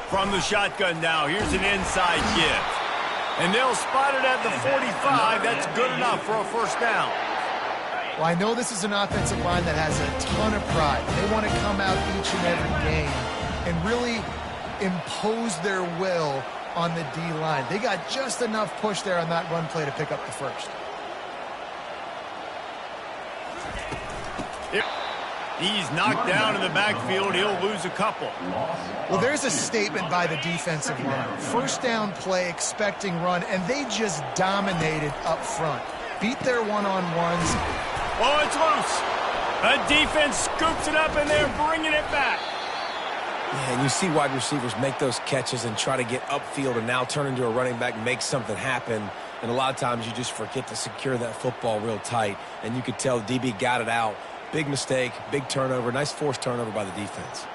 From the shotgun now, here's an inside give. And they'll spot it at the 45. That's good enough for a first down. Well, I know this is an offensive line that has a ton of pride. They want to come out each and every game and really impose their will on the D-line. They got just enough push there on that run play to pick up the first. He's knocked down in the backfield. He'll lose a couple. Well, there's a statement by the defensive line. First down play, expecting run, and they just dominated up front. Beat their one-on-ones. Oh, it's loose. The defense scoops it up, and they're bringing it back. Yeah, and you see wide receivers make those catches and try to get upfield and now turn into a running back, make something happen. And a lot of times you just forget to secure that football real tight. And you could tell DB got it out. Big mistake, big turnover, nice forced turnover by the defense.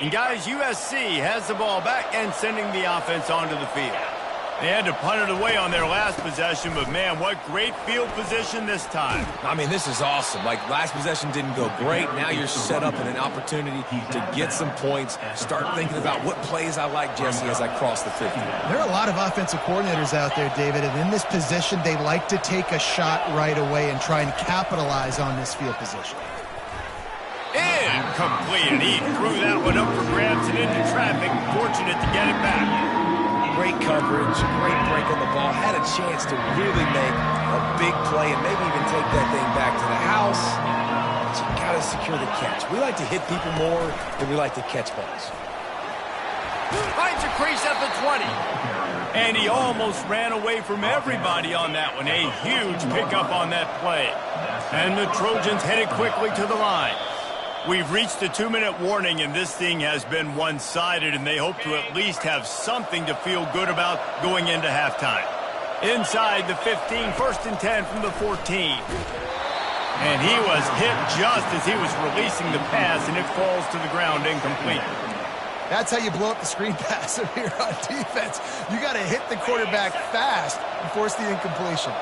And guys, USC has the ball back and sending the offense onto the field. They had to punt it away on their last possession, but man, what great field position this time. I mean, this is awesome. Like, last possession didn't go great. Now you're set up in an opportunity to get some points. Start thinking about what plays I like, Jesse, as I cross the 50. There are a lot of offensive coordinators out there, David, and in this position, they like to take a shot right away and try and capitalize on this field position. Incomplete, and he threw that one up for grabs and into traffic. Fortunate to get it back. Great coverage, great break on the ball. Had a chance to really make a big play and maybe even take that thing back to the house. But you got to secure the catch. We like to hit people more than we like to catch balls. Finds a crease at the 20. And he almost ran away from everybody on that one. A huge pickup on that play. And the Trojans headed quickly to the line. We've reached the 2-minute warning, and this thing has been one-sided, and they hope to at least have something to feel good about going into halftime. Inside the 15, first and 10 from the 14. And he was hit just as he was releasing the pass, and it falls to the ground incomplete. That's how you blow up the screen pass here on defense. You got to hit the quarterback fast and force the incompletion.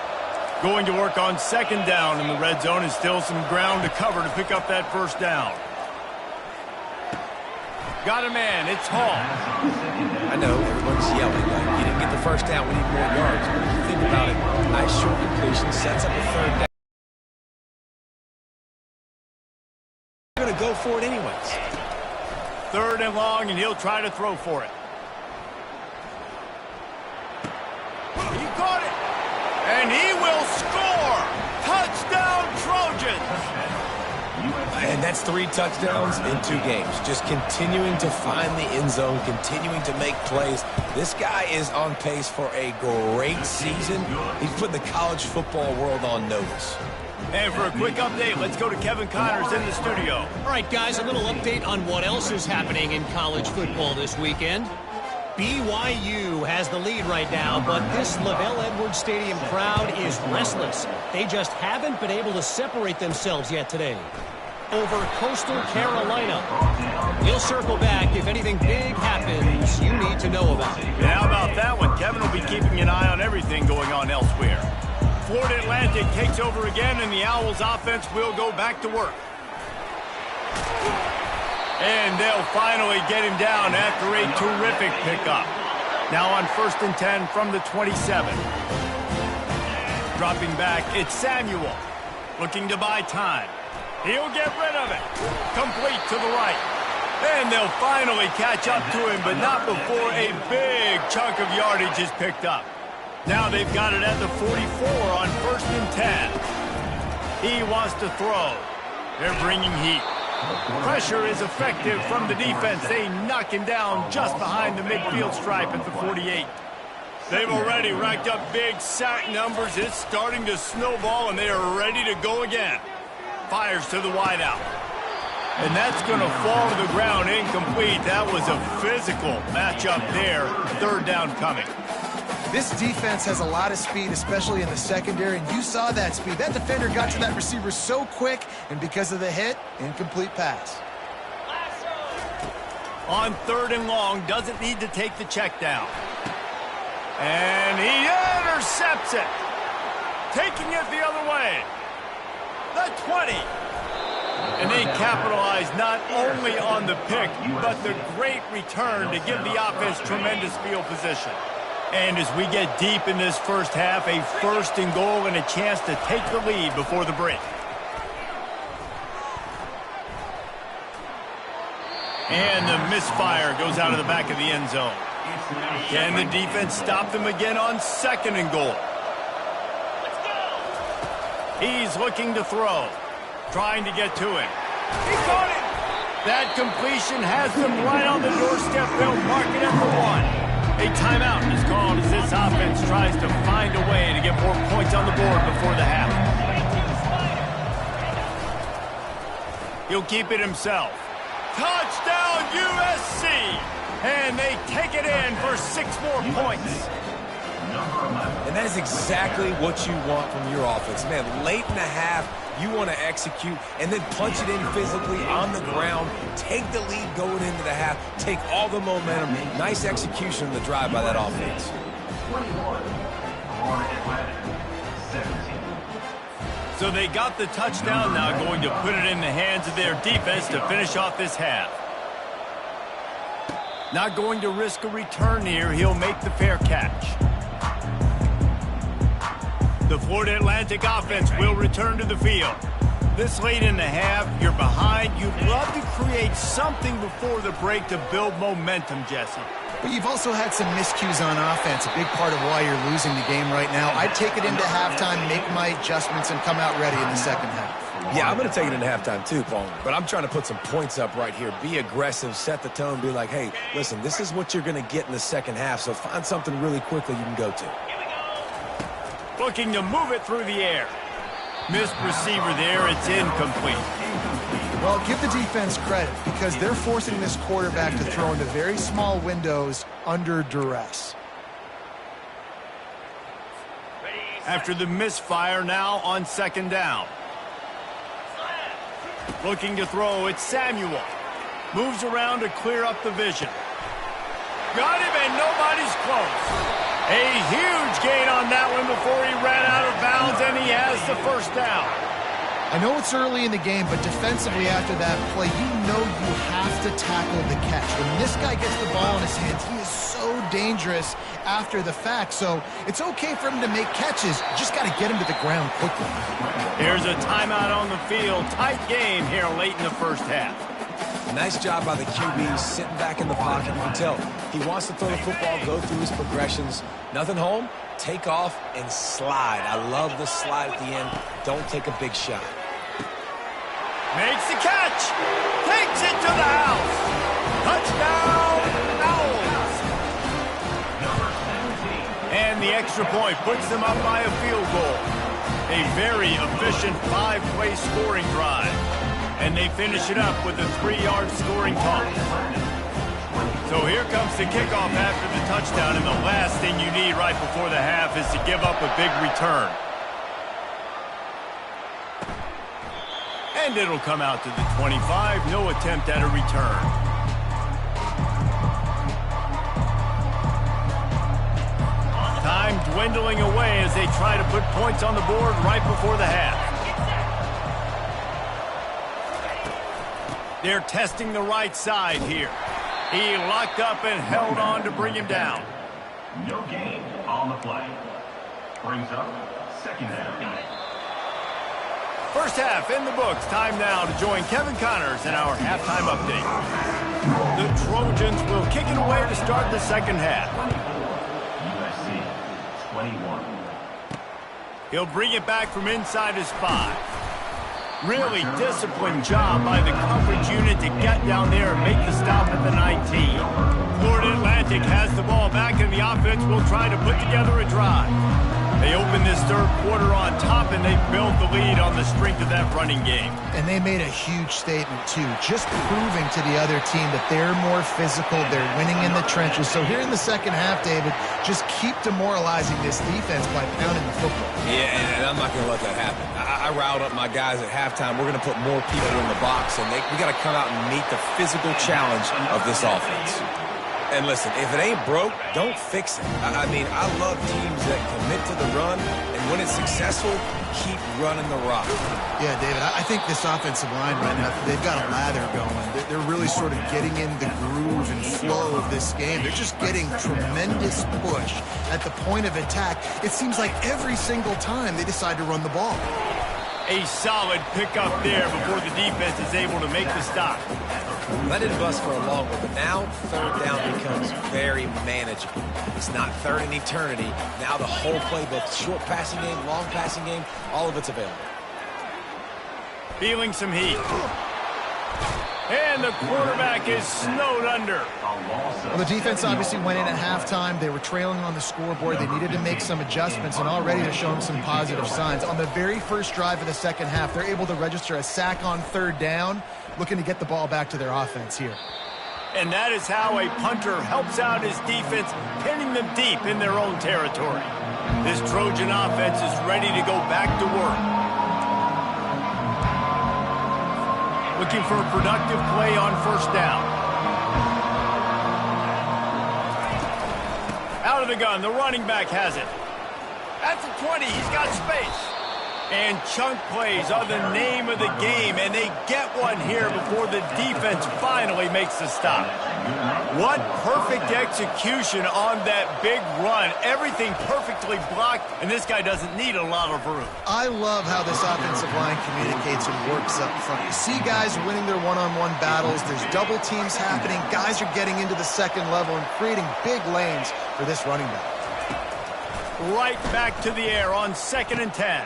Going to work on second down in the red zone, and still some ground to cover to pick up that first down. Got a man, it's Hall. I know, everyone's yelling, like, you didn't get the first down, we need more yards. But if you think about it, nice short completion, sets up a third down. You're going to go for it anyways. Third and long, and he'll try to throw for it. He caught it. And he will score! Touchdown, Trojans! And that's 3 touchdowns in 2 games. Just continuing to find the end zone, continuing to make plays. This guy is on pace for a great season. He's put the college football world on notice. And for a quick update, let's go to Kevin Connors in the studio. All right, guys, a little update on what else is happening in college football this weekend. BYU has the lead right now, but this LaVell Edwards Stadium crowd is restless. They just haven't been able to separate themselves yet today. Over Coastal Carolina. He'll circle back if anything big happens you need to know about. Yeah, how about that one? Kevin will be keeping an eye on everything going on elsewhere. Florida Atlantic takes over again, and the Owls offense will go back to work. And they'll finally get him down after a terrific pickup. Now on first and 10 from the 27. Dropping back, it's Samuel. Looking to buy time. He'll get rid of it. Complete to the right. And they'll finally catch up to him, but not before a big chunk of yardage is picked up. Now they've got it at the 44 on first and 10. He wants to throw. They're bringing heat. Pressure is effective from the defense. They knock him down just behind the midfield stripe at the 48. They've already racked up big sack numbers. It's starting to snowball, and they are ready to go again. Fires to the wideout. And that's going to fall to the ground incomplete. That was a physical matchup there. Third down coming. This defense has a lot of speed, especially in the secondary, and you saw that speed. That defender got to that receiver so quick, and because of the hit, incomplete pass. On third and long, doesn't need to take the check down. And he intercepts it. Taking it the other way. 20. And they capitalize not only on the pick, but the great return to give the offense tremendous field position. And as we get deep in this first half, a 1st and goal and a chance to take the lead before the break. And the misfire goes out of the back of the end zone. Can the defense stop them again on 2nd and goal? He's looking to throw, trying to get to him. He caught it! That completion has them right on the doorstep. They'll mark it at the 1. A timeout is called as this offense tries to find a way to get more points on the board before the half. He'll keep it himself. Touchdown USC! And they take it in for 6 more points. And that is exactly what you want from your offense. Man, late in the half, you want to execute and then punch it in physically on the ground, take the lead going into the half, take all the momentum. Nice execution of the drive by that offense. 21, Atlantic, 17. So they got the touchdown, now going to put it in the hands of their defense to finish off this half. Not going to risk a return here. He'll make the fair catch. The Florida Atlantic offense will return to the field. This late in the half, you're behind. You'd love to create something before the break to build momentum, Jesse. But you've also had some miscues on offense, a big part of why you're losing the game right now. I'd take it into halftime, make my adjustments, and come out ready in the second half. Yeah, I'm going to take it into halftime too, Paul. But I'm trying to put some points up right here. Be aggressive, set the tone, be like, hey, listen, this is what you're going to get in the second half, so find something really quickly you can go to. Looking to move it through the air. Missed receiver there. It's incomplete. Well, give the defense credit because they're forcing this quarterback to throw into very small windows under duress. After the misfire, now on 2nd down. Looking to throw, it's Samuel. Moves around to clear up the vision. Got him, and nobody's close. A huge gain on that one before he ran out of bounds, and he has the 1st down. I know it's early in the game, but defensively after that play, you know you have to tackle the catch. When this guy gets the ball in his hands, he is so dangerous after the fact. So it's okay for him to make catches. You just got to get him to the ground quickly. Here's a timeout on the field. Tight game here late in the first half. Nice job by the QB, sitting back in the pocket. You can tell he wants to throw the football, go through his progressions. Nothing home, take off, and slide. I love the slide at the end. Don't take a big shot. Makes the catch. Takes it to the house. Touchdown, Owls. And the extra point puts them up by a field goal. A very efficient 5-play scoring drive. And they finish it up with a 3-yard scoring toss. So here comes the kickoff after the touchdown, and the last thing you need right before the half is to give up a big return. And it'll come out to the 25. No attempt at a return. Time dwindling away as they try to put points on the board right before the half. They're testing the right side here. He locked up and held on to bring him down. No gain on the play. Brings up 2nd down. First half in the books. Time now to join Kevin Connors in our halftime update. The Trojans will kick it away to start the second half. USC 21. He'll bring it back from inside his 5. Really disciplined job by the coverage unit to get down there and make the stop at the 19. Florida Atlantic has the ball back, and the offense will try to put together a drive. They open this third quarter on top, and they build the lead on the strength of that running game. And they made a huge statement, too, just proving to the other team that they're more physical, they're winning in the trenches. So here in the second half, David, just keep demoralizing this defense by pounding the football. Yeah, and I'm not going to let that happen. I riled up my guys at halftime. We're going to put more people in the box, and we got to come out and meet the physical challenge of this offense. And listen, if it ain't broke, don't fix it. I mean, I love teams that commit to the run, and when it's successful, keep running the rock. Yeah, David, I think this offensive line right now, they've got a lather going. They're really sort of getting in the groove and flow of this game. They're just getting tremendous push at the point of attack. It seems like every single time they decide to run the ball. A solid pickup there before the defense is able to make the stop. Let it bust for a long one, but now third down becomes very manageable. It's not third in eternity. Now the whole playbook, short passing game, long passing game, all of it's available. Feeling some heat. And the quarterback is snowed under. Well, the defense obviously went in at halftime. They were trailing on the scoreboard. They needed to make some adjustments, and already they're showing some positive signs. On the very first drive of the second half, they're able to register a sack on third down, looking to get the ball back to their offense here. And that is how a punter helps out his defense, pinning them deep in their own territory. This Trojan offense is ready to go back to work. Looking for a productive play on first down. Out of the gun, the running back has it. At the 20, he's got space. And chunk plays are the name of the game, and they get one here before the defense finally makes the stop. What perfect execution on that big run. Everything perfectly blocked, and this guy doesn't need a lot of room. I love how this offensive line communicates and works up front. You see guys winning their one-on-one battles. There's double teams happening. Guys are getting into the second level and creating big lanes for this running back. Right back to the air on 2nd and 10.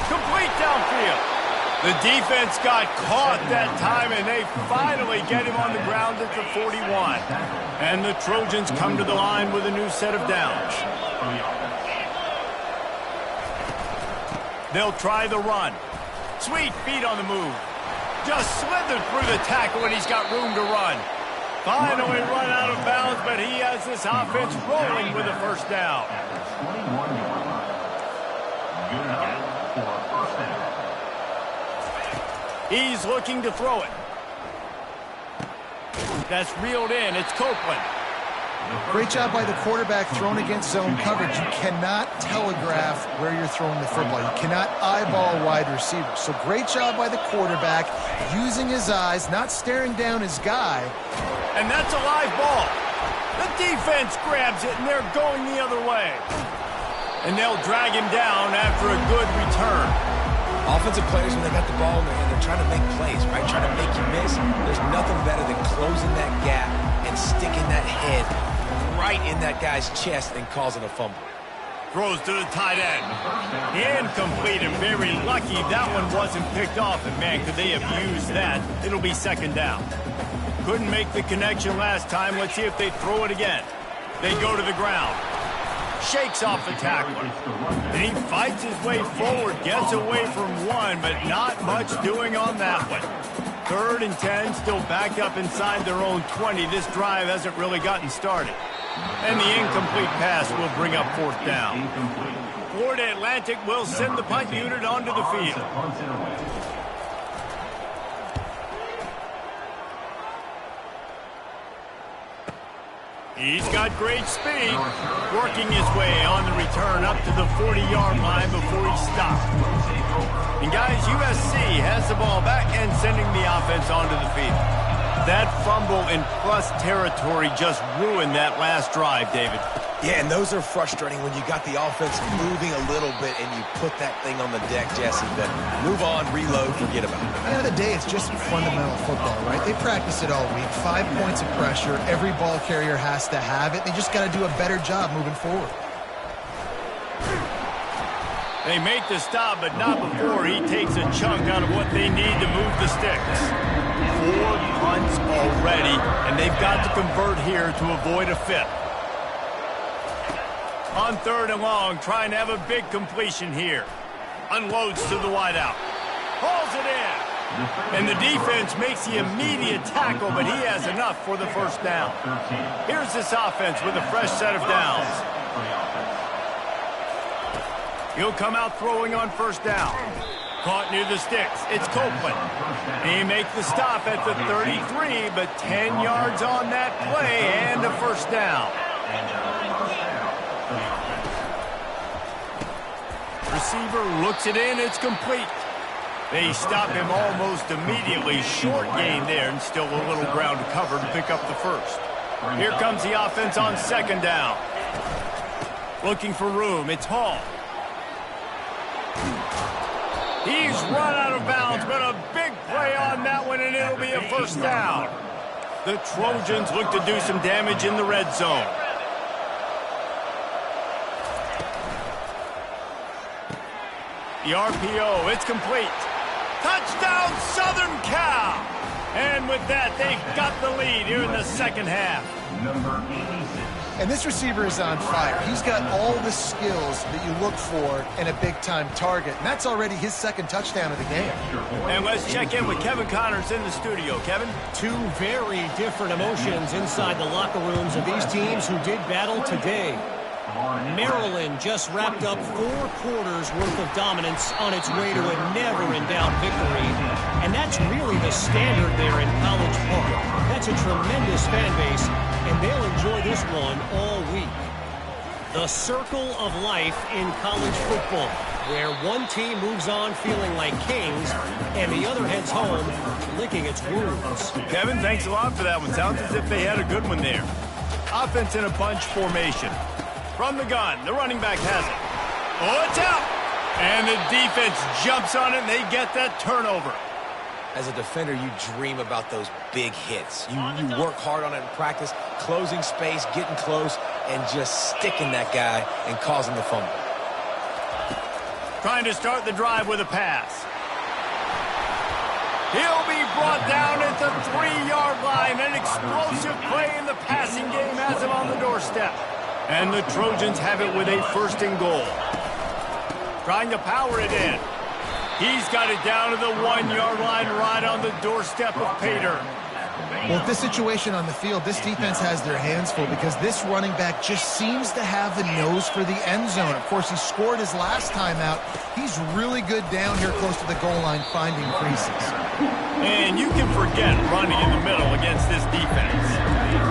Complete downfield. The defense got caught that time, and they finally get him on the ground at the 41. And the Trojans come to the line with a new set of downs. They'll try the run. Sweet feet on the move. Just slithered through the tackle, and he's got room to run. Finally run out of bounds, but he has this offense rolling with a first down. He's looking to throw it. That's reeled in. It's Copeland. Great job by the quarterback throwing against zone coverage. You cannot telegraph where you're throwing the football. You cannot eyeball wide receivers. So great job by the quarterback using his eyes, not staring down his guy. And that's a live ball. The defense grabs it, and they're going the other way. And they'll drag him down after a good return. Offensive players, when they got the ball in their hand, they're trying to make plays, right? Trying to make you miss. There's nothing better than closing that gap and sticking that head right in that guy's chest and causing a fumble. Throws to the tight end. Incomplete, and very lucky that one wasn't picked off. And, man, could they have used that? It'll be 2nd down. Couldn't make the connection last time. Let's see if they throw it again. They go to the ground. Shakes off the tackler. And he fights his way forward, gets away from one, but not much doing on that one. 3rd and 10, still back up inside their own 20. This drive hasn't really gotten started. And the incomplete pass will bring up 4th down. Florida Atlantic will send the punt unit onto the field. He's got great speed, working his way on the return up to the 40-yard line before he stopped. And guys, USC has the ball back and sending the offense onto the field. That fumble in plus territory just ruined that last drive, David. Yeah, and those are frustrating when you got the offense moving a little bit and you put that thing on the deck, Jesse. But move on, reload, forget about it. At the end of the day, it's just fundamental football, right? They practice it all week. 5 points of pressure. Every ball carrier has to have it. They just got to do a better job moving forward. They make the stop, but not before he takes a chunk out of what they need to move the sticks. 4 punts already, and they've got to convert here to avoid a 5th. On 3rd and long, trying to have a big completion here. Unloads to the wideout. Hauls it in. And the defense makes the immediate tackle, but he has enough for the first down. Here's this offense with a fresh set of downs. He'll come out throwing on first down. Caught near the sticks. It's Copeland. He makes the stop at the 33, but 10 yards on that play and a first down. Receiver looks it in. It's complete. They stop him almost immediately. Short gain there, and still a little ground to cover to pick up the first. Here comes the offense on second down. Looking for room. It's Hall. He's run out of bounds, but a big play on that one, and it'll be a first down. The Trojans look to do some damage in the red zone. The RPO, it's complete. Touchdown, Southern Cal! And with that, they've got the lead here in the second half. Number 86. And this receiver is on fire. He's got all the skills that you look for in a big-time target. And that's already his second touchdown of the game. And let's check in with Kevin Connors in the studio. Kevin? Two very different emotions inside the locker rooms of these teams who did battle today. Maryland just wrapped up 4 quarters worth of dominance on its way to a never-in-doubt victory. And that's really the standard there in College Park. That's a tremendous fan base, and they'll enjoy this one all week. The circle of life in college football, where one team moves on feeling like kings, and the other heads home licking its wounds. Kevin, thanks a lot for that one. Sounds as if they had a good one there. Offense in a bunch formation. From the gun, the running back has it. Oh, it's out! And the defense jumps on it, and they get that turnover. As a defender, you dream about those big hits. You work hard on it in practice, closing space, getting close, and just sticking that guy and causing the fumble. Trying to start the drive with a pass. He'll be brought down at the 3-yard line. An explosive play in the passing game has him on the doorstep. And the Trojans have it with a first and goal. Trying to power it in. He's got it down to the 1-yard line right on the doorstep of Pater. Well, with this situation on the field, this defense has their hands full because this running back just seems to have the nose for the end zone. Of course, he scored his last time out. He's really good down here close to the goal line finding creases. And you can forget running in the middle against this defense.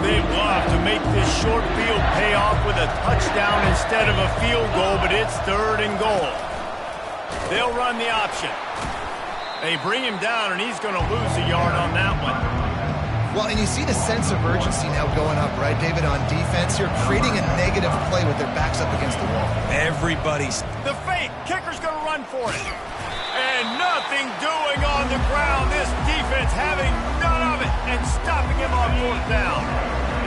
They'd love to make this short field pay off with a touchdown instead of a field goal, but it's third and goal. They'll run the option. They bring him down, and he's going to lose a yard on that one. Well, and you see the sense of urgency now going up, right, David, on defense here, creating a negative play with their backs up against the wall. Everybody's... The fake. Kicker's going to run for it. And nothing doing on the ground. This defense having none of it and stopping him on fourth down.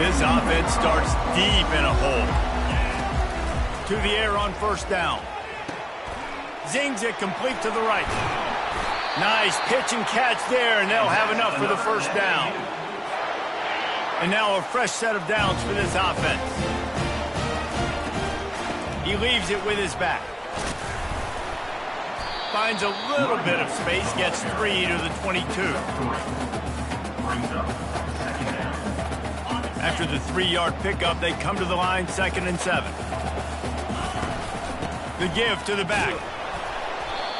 This offense starts deep in a hole. To the air on first down. Zings it complete to the right. Nice pitch and catch there, and they'll have enough for the first down. And now a fresh set of downs for this offense. He leaves it with his back. Finds a little bit of space, gets 3 to the 22. After the 3-yard pickup, they come to the line, 2nd and 7. The give to the back.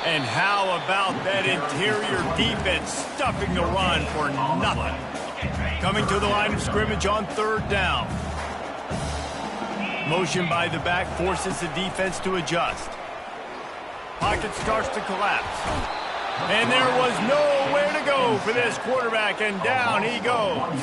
And how about that interior defense stuffing the run for nothing? Coming to the line of scrimmage on 3rd down. Motion by the back forces the defense to adjust. Pocket starts to collapse. And there was nowhere to go for this quarterback, and down he goes.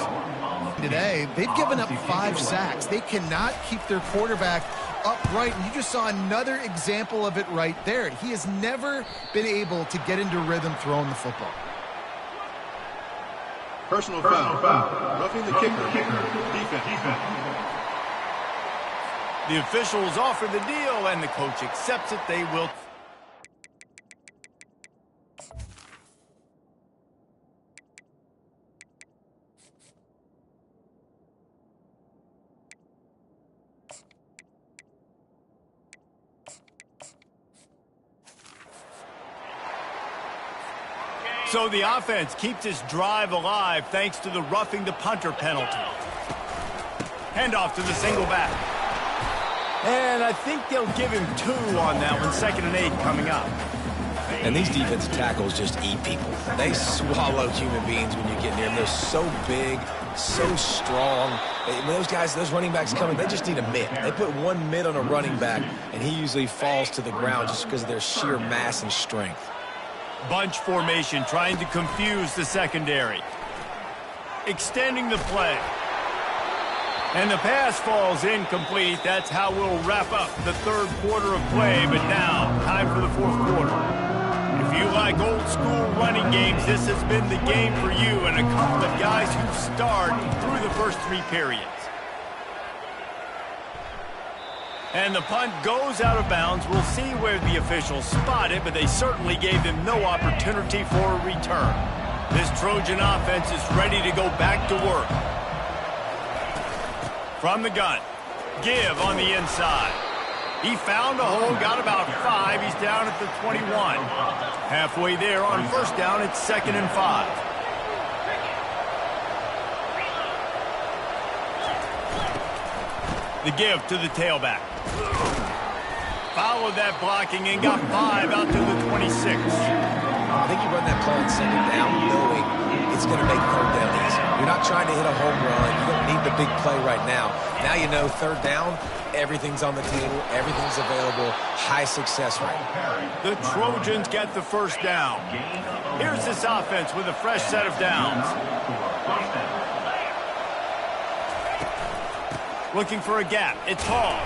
Today, they've given up 5 sacks. They cannot keep their quarterback upright, and you just saw another example of it right there. He has never been able to get into rhythm throwing the football. Personal foul. Roughing the kicker. Defense. The officials offer the deal, and the coach accepts it. They will. So the offense keeps its drive alive thanks to the roughing the punter penalty. Handoff to the single back. And I think they'll give him 2 on that one. 2nd and 8 coming up. And these defensive tackles just eat people. They swallow human beings when you get near them. They're so big, so strong. When those guys, those running backs come in, they just need a mitt. They put one mitt on a running back, and he usually falls to the ground just because of their sheer mass and strength. Bunch formation trying to confuse the secondary. Extending the play. And the pass falls incomplete. That's how we'll wrap up the third quarter of play. But now, time for the fourth quarter. If you like old school running games, this has been the game for you and a couple of guys who starred through the first three periods. And the punt goes out of bounds. We'll see where the officials spot it, but they certainly gave them no opportunity for a return. This Trojan offense is ready to go back to work. From the gun, Give on the inside. He found a hole, got about 5. He's down at the 21. Halfway there on first down, it's 2nd and 5. The give to the tailback. Followed that blocking and got 5 out to the 26. I think you run that play on second down knowing it's going to make third down easy. You're not trying to hit a home run. You don't need the big play right now. Now you know third down, everything's on the table, everything's available, high success rate. The Trojans get the first down. Here's this offense with a fresh set of downs. Looking for a gap. It's Hall.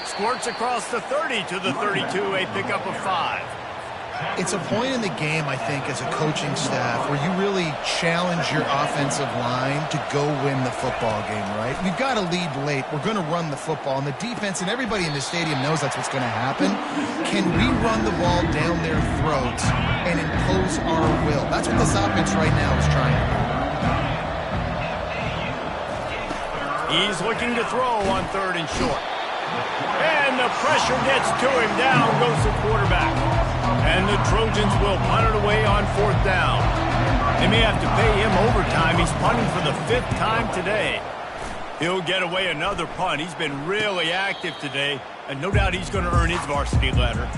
Squirts across the 30 to the 32, a pickup of 5. It's a point in the game, I think, as a coaching staff where you really challenge your offensive line to go win the football game, right? We've got to lead late. We're going to run the football. And the defense and everybody in the stadium knows that's what's going to happen. Can we run the ball down their throats and impose our will? That's what this offense right now is trying to do. He's looking to throw on 3rd and short. And the pressure gets to him. Down goes the quarterback. And the Trojans will punt it away on 4th down. They may have to pay him overtime. He's punting for the 5th time today. He'll get away another punt. He's been really active today, and no doubt he's going to earn his varsity letter.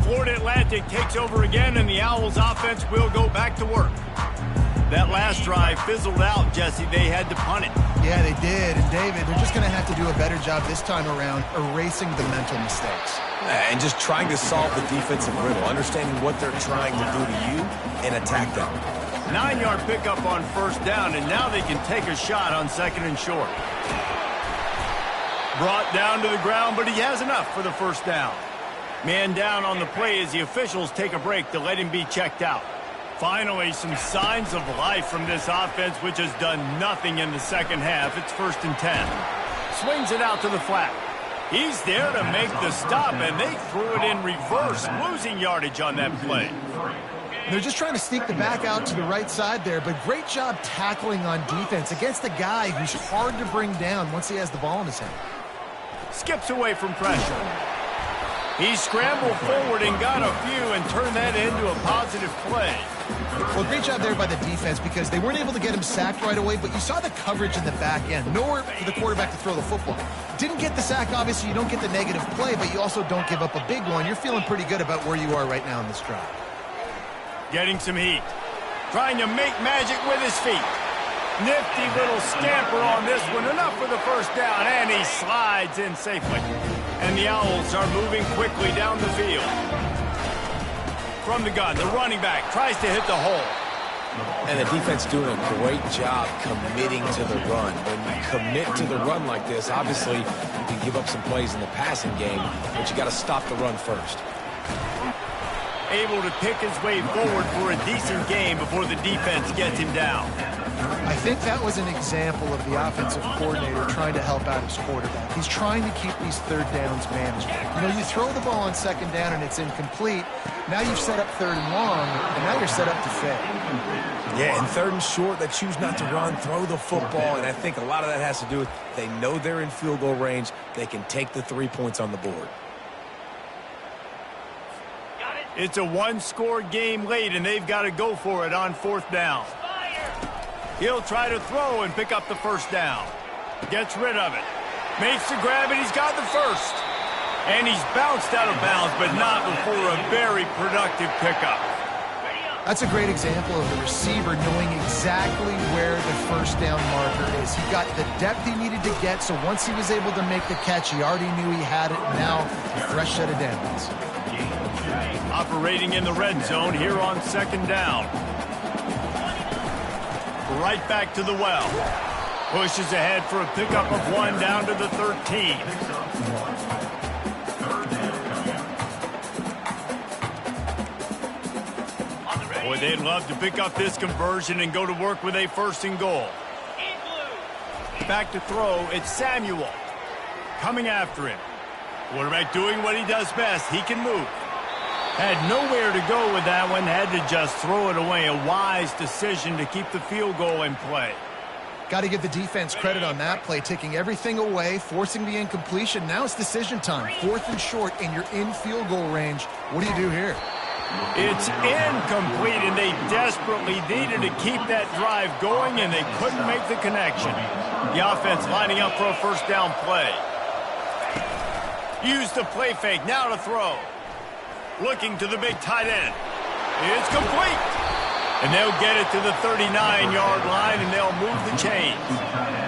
Florida Atlantic takes over again, and the Owls offense will go back to work. That last drive fizzled out, Jesse. They had to punt it. Yeah, they did. And, David, they're just going to have to do a better job this time around erasing the mental mistakes. And just trying to solve the defensive riddle, understanding what they're trying to do to you and attack them. 9-yard pickup on 1st down, and now they can take a shot on 2nd and short. Brought down to the ground, but he has enough for the 1st down. Man down on the play as the officials take a break to let him be checked out. Finally, some signs of life from this offense, which has done nothing in the second half. It's 1st and 10. Swings it out to the flat. He's there to make the stop, and they threw it in reverse, losing yardage on that play. They're just trying to sneak the back out to the right side there, but great job tackling on defense against a guy who's hard to bring down once he has the ball in his hand. Skips away from pressure. He scrambled forward and got a few and turned that into a positive play. Well, great job there by the defense because they weren't able to get him sacked right away, but you saw the coverage in the back end. Nowhere for the quarterback to throw the football. Didn't get the sack, obviously. You don't get the negative play, but you also don't give up a big one. You're feeling pretty good about where you are right now in this drive. Getting some heat. Trying to make magic with his feet. Nifty little scamper on this one. Enough for the 1st down, and he slides in safely. And the Owls are moving quickly down the field. From the gun, the running back tries to hit the hole. And the defense doing a great job committing to the run. When you commit to the run like this, obviously you can give up some plays in the passing game, but you got to stop the run first. Able to pick his way forward for a decent game before the defense gets him down. I think that was an example of the offensive coordinator trying to help out his quarterback. He's trying to keep these 3rd downs manageable. You know, you throw the ball on 2nd down and it's incomplete. Now you've set up 3rd and long, and now you're set up to fail. Yeah, and 3rd and short, they choose not to run, throw the football, and I think a lot of that has to do with they know they're in field goal range. They can take the 3 points on the board. It's a 1-score game late, and they've got to go for it on 4th down. He'll try to throw and pick up the 1st down. Gets rid of it. Makes the grab, and he's got the 1st. And he's bounced out of bounds, but not before a very productive pickup. That's a great example of the receiver knowing exactly where the first down marker is. He got the depth he needed to get, so once he was able to make the catch, he already knew he had it. Now, a fresh set of downs. Operating in the red zone here on second down. Right back to the well. Pushes ahead for a pickup of 1 down to the 13. Boy, they'd love to pick up this conversion and go to work with a 1st and goal. Back to throw, it's Samuel. Coming after him. Quarterback doing what he does best. He can move. Had nowhere to go with that one. Had to just throw it away. A wise decision to keep the field goal in play. Got to give the defense credit on that play, taking everything away, forcing the incompletion. Now it's decision time. 4th and short, and you're in field goal range. What do you do here? It's incomplete, and they desperately needed to keep that drive going, and they couldn't make the connection. The offense lining up for a 1st down play. Use the play fake, now to throw. Looking to the big tight end. It's complete. And they'll get it to the 39-yard line, and they'll move the chains.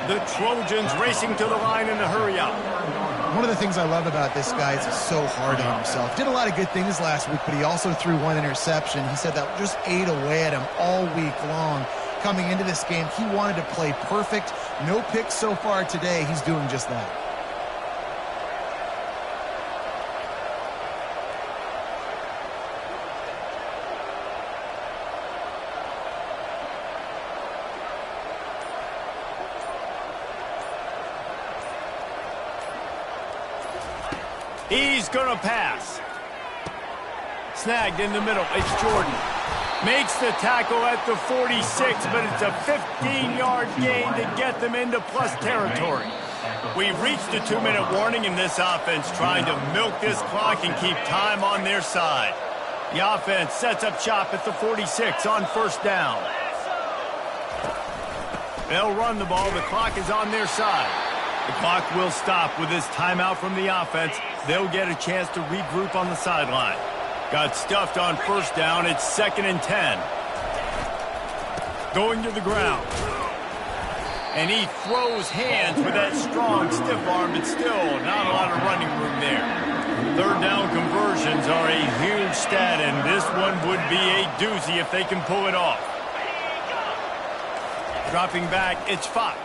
The Trojans racing to the line in a hurry-up. One of the things I love about this guy is he's so hard on himself. Did a lot of good things last week, but he also threw 1 interception. He said that just ate away at him all week long. Coming into this game, he wanted to play perfect. No picks so far today. He's doing just that. He's going to pass. Snagged in the middle. It's Jordan. Makes the tackle at the 46, but it's a 15-yard gain to get them into plus territory. We've reached a 2-minute warning in this offense, trying to milk this clock and keep time on their side. The offense sets up shop at the 46 on 1st down. They'll run the ball. The clock is on their side. The clock will stop with this timeout from the offense. They'll get a chance to regroup on the sideline. Got stuffed on 1st down. It's 2nd and 10. Going to the ground. And he throws hands with that strong, stiff arm, but still not a lot of running room there. 3rd down conversions are a huge stat, and this one would be a doozy if they can pull it off. Dropping back, it's Fox.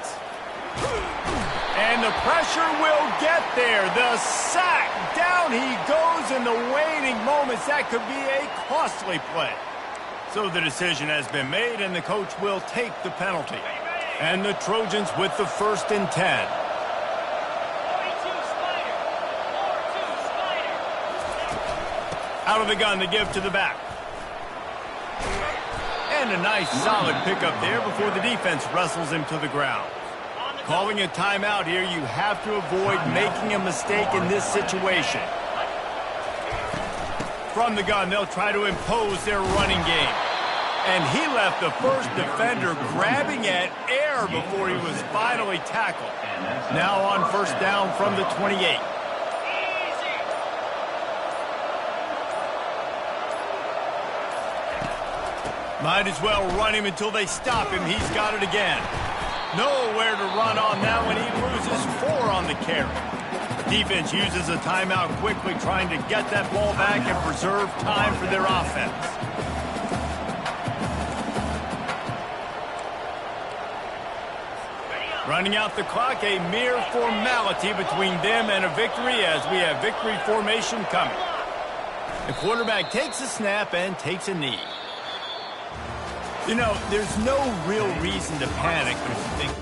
And the pressure will get there. The sack. Down he goes in the waning moments. That could be a costly play. So the decision has been made, and the coach will take the penalty. And the Trojans with the 1st and 10. Out of the gun to give to the back. And a nice solid pickup there before the defense wrestles him to the ground. Calling a timeout here, you have to avoid making a mistake in this situation. From the gun, they'll try to impose their running game. And he left the first defender grabbing at air before he was finally tackled. Now on 1st down from the 28. Might as well run him until they stop him. He's got it again. Nowhere to run on that one. He loses 4 on the carry. Defense uses a timeout quickly, trying to get that ball back and preserve time for their offense. Running out the clock, a mere formality between them and a victory as we have victory formation coming. The quarterback takes a snap and takes a knee. You know, there's no real reason to panic when you think